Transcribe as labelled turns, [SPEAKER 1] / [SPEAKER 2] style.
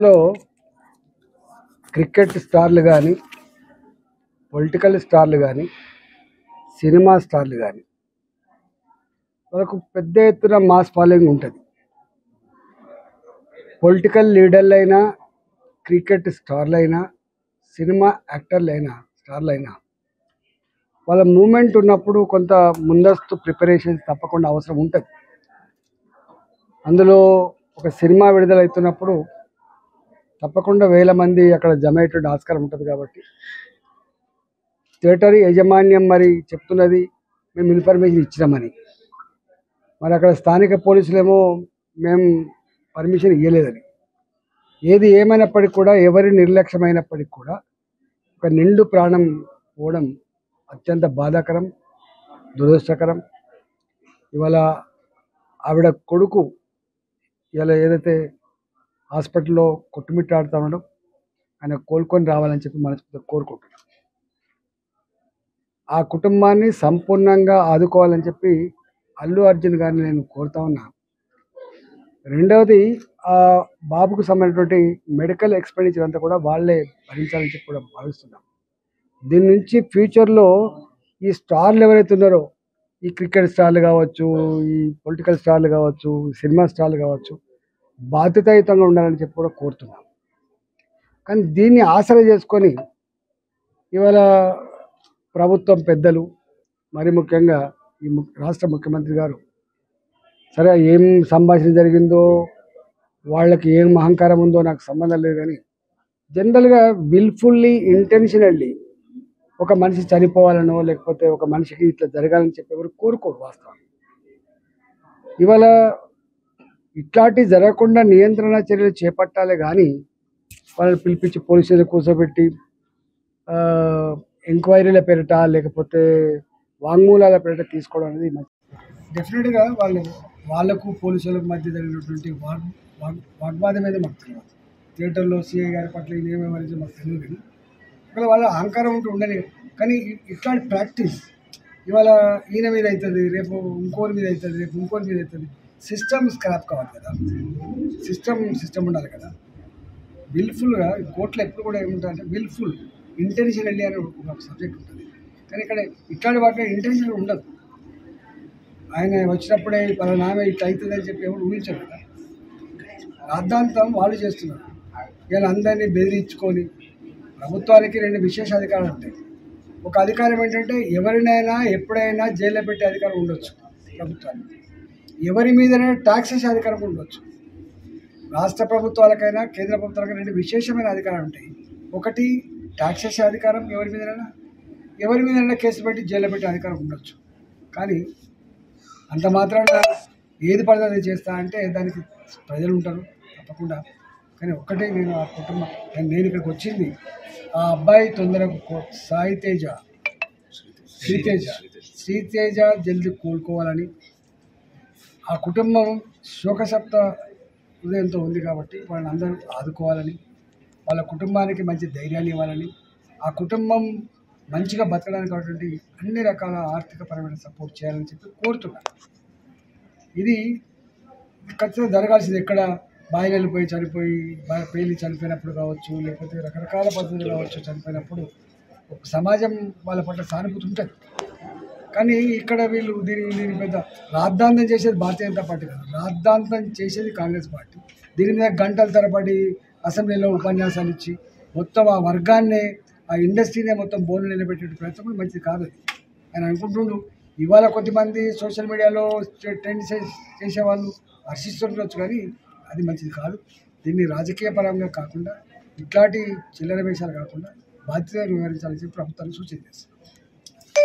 [SPEAKER 1] లో క్రికెట్ స్టార్లు కానీ, పొలిటికల్ స్టార్లు కానీ, సినిమా స్టార్లు కానీ వాళ్ళకు పెద్ద ఎత్తున మాస్ ఫాలోయింగ్ ఉంటుంది. పొలిటికల్ లీడర్లైనా, క్రికెట్ స్టార్లైనా, సినిమా యాక్టర్లైనా, స్టార్లైనా వాళ్ళ మూమెంట్ ఉన్నప్పుడు కొంత ముందస్తు ప్రిపరేషన్స్ తప్పకుండా అవసరం ఉంటుంది. అందులో ఒక సినిమా విడుదలవుతున్నప్పుడు తప్పకుండా వేల మంది అక్కడ జమ అయ్యేటువంటి ఆస్కారం ఉంటుంది. కాబట్టి థియేటర్ యాజమాన్యం మరి చెప్తున్నది మేము ఇన్ఫర్మేషన్ ఇచ్చినామని, మరి అక్కడ స్థానిక పోలీసులేమో మేము పర్మిషన్ ఇవ్వలేదని. ఏది ఏమైనప్పటికీ కూడా, ఎవరి నిర్లక్ష్యమైనప్పటికీ కూడా ఒక నిండు ప్రాణం పోవడం అత్యంత బాధాకరం, దురదృష్టకరం. ఇవాళ ఆవిడ కొడుకు ఇలా ఏదైతే హాస్పిటల్లో కొట్టుమిట్టాడుతూ ఉండడం, ఆయన కోలుకొని రావాలని చెప్పి మనస్ఫూర్తిగా కోరుకుంటున్నాం. ఆ కుటుంబాన్ని సంపూర్ణంగా ఆదుకోవాలని చెప్పి అల్లు అర్జున్ గారిని నేను కోరుతా ఉన్నా. రెండవది, ఆ బాబుకు సంబంధించినటువంటి మెడికల్ ఎక్స్పెండిచర్ అంతా కూడా వాళ్ళే భరించాలని చెప్పి కూడా భావిస్తున్నాం. దీని నుంచి ఫ్యూచర్లో ఈ స్టార్లు ఎవరైతే ఉన్నారో, ఈ క్రికెట్ స్టార్లు కావచ్చు, ఈ పొలిటికల్ స్టార్లు కావచ్చు, సినిమా స్టార్లు కావచ్చు, బాధ్యతాయుతంగా ఉండాలని చెప్పి కూడా కోరుతున్నాం. కానీ దీన్ని ఆసరా చేసుకొని ఇవాళ ప్రభుత్వం పెద్దలు, మరి ముఖ్యంగా ఈ రాష్ట్ర ముఖ్యమంత్రి గారు, సరే ఏం సంభాషణ జరిగిందో, వాళ్ళకి ఏం అహంకారం ఉందో నాకు సంబంధం లేదు, కానీ జనరల్గా విల్ఫుల్లీ ఇంటెన్షనల్లీ ఒక మనిషి చనిపోవాలనో, లేకపోతే ఒక మనిషికి ఇట్లా జరగాలని చెప్పి ఎవరు కోరుకోరు. వాస్తవం ఇవాళ ఇట్లాంటి జరగకుండా నియంత్రణ చర్యలు చేపట్టాలి, కానీ వాళ్ళని పిలిపించి పోలీసులు కూర్చోబెట్టి ఎంక్వైరీల పేరిట లేకపోతే వాంగ్మూలాల పేరిట తీసుకోవడం అనేది డెఫినెట్గా వాళ్ళకు పోలీసులకు మధ్య జరిగినటువంటి వాగ్వాదం మీద మాకు తెలియదు. థియేటర్లో సిఐ గారి పట్ల ఏమేమనేది మాకు తెలియదు, కానీ ఒకవేళ వాళ్ళ అహంకారం ఉంటూ ఉండని. కానీ ఇట్లాంటి ప్రాక్టీస్ ఇవాళ ఈయన మీద అవుతుంది, రేపు ఇంకోరి మీద అవుతుంది, రేపు ఇంకోరి మీద అవుతుంది. సిస్టమ్ స్క్రాప్ కావాలి కదా, సిస్టమ్ ఉండాలి కదా. విల్ఫుల్గా కోర్టులో ఎప్పుడు కూడా ఏముంటుందంటే విల్ఫుల్ ఇంటెన్షనల్లీ అని ఒక సబ్జెక్ట్ ఉంటుంది. కానీ ఇక్కడ ఇట్లాంటి వాటిలో ఇంటెన్షన్ ఉండదు. ఆయన వచ్చినప్పుడే నామే ఇట్లా అవుతుందని చెప్పి ఎవరు ఊహించారు కదా. రాద్ధాంతం వాళ్ళు చేస్తున్నారు. ఇలా అందరినీ బెదిరించుకొని, ప్రభుత్వానికి రెండు విశేష అధికారాలు ఉంటాయి. ఒక అధికారం ఏంటంటే ఎవరినైనా ఎప్పుడైనా జైల్లో పెట్టే అధికారం ఉండొచ్చు ప్రభుత్వానికి. ఎవరి మీదైనా ట్యాక్స్ వేసే అధికారం ఉండొచ్చు. రాష్ట్ర ప్రభుత్వాలకైనా కేంద్ర ప్రభుత్వాలకైనా రెండు విశేషమైన అధికారాలు ఉంటాయి. ఒకటి ట్యాక్స్ వేసే అధికారం, ఎవరి మీదైనా కేసు పెట్టి జైల్లో పెట్టే అధికారం ఉండొచ్చు. కానీ అంత మాత్రాన ఏది పడితే చేస్తా అంటే దానికి ప్రజలు ఉంటారు తప్పకుండా. కానీ ఒక్కటే, నేను ఆ కుటుంబం, నేను ఇక్కడికి వచ్చింది ఆ అబ్బాయి తొందరగా శ్రీతేజ జల్దీ కోలుకోవాలని, ఆ కుటుంబం శోకసప్త హృదయంతో ఉంది కాబట్టి వాళ్ళందరూ ఆదుకోవాలని, వాళ్ళ కుటుంబానికి మంచి ధైర్యాన్ని ఇవ్వాలని, ఆ కుటుంబం మంచిగా బతకడానికి కావాల్సినటువంటి అన్ని రకాల ఆర్థికపరమైన సపోర్ట్ చేయాలని చెప్పి కోరుతున్నాను. ఇది ఖచ్చితంగా జరగాల్సింది. ఎక్కడ బాయిలు పోయి చనిపోయి పేలి చనిపోయినప్పుడు కావచ్చు, లేకపోతే రకరకాల పద్ధతులు కావచ్చు, చనిపోయినప్పుడు ఒక సమాజం వాళ్ళ పట్ల సానుభూతి ఉంటుంది. కానీ ఇక్కడ వీళ్ళు దీని పెద్ద రాద్ధాంతం చేసేది భారతీయ జనతా పార్టీ కాదు, రాద్ధాంతం చేసేది కాంగ్రెస్ పార్టీ. దీని మీద గంటల తరబడి అసెంబ్లీలో ఉపన్యాసాలు ఇచ్చి మొత్తం ఆ వర్గాన్నే, ఆ ఇండస్ట్రీనే మొత్తం బోర్డు నిలబెట్టే ప్రయత్నం కూడా మంచిది కాదు. ఆయన అనుకుంటుండు. ఇవాళ కొద్దిమంది సోషల్ మీడియాలో ట్రెండ్ చేసేవాళ్ళు హర్షిస్తుండొచ్చు, కానీ అది మంచిది కాదు. దీన్ని రాజకీయ పరంగా కాకుండా, ఇట్లాంటి చిల్లర వేషాలు కాకుండా బాధ్యతగా వివరించాలని చెప్పి ప్రభుత్వాన్ని సూచన చేస్తారు.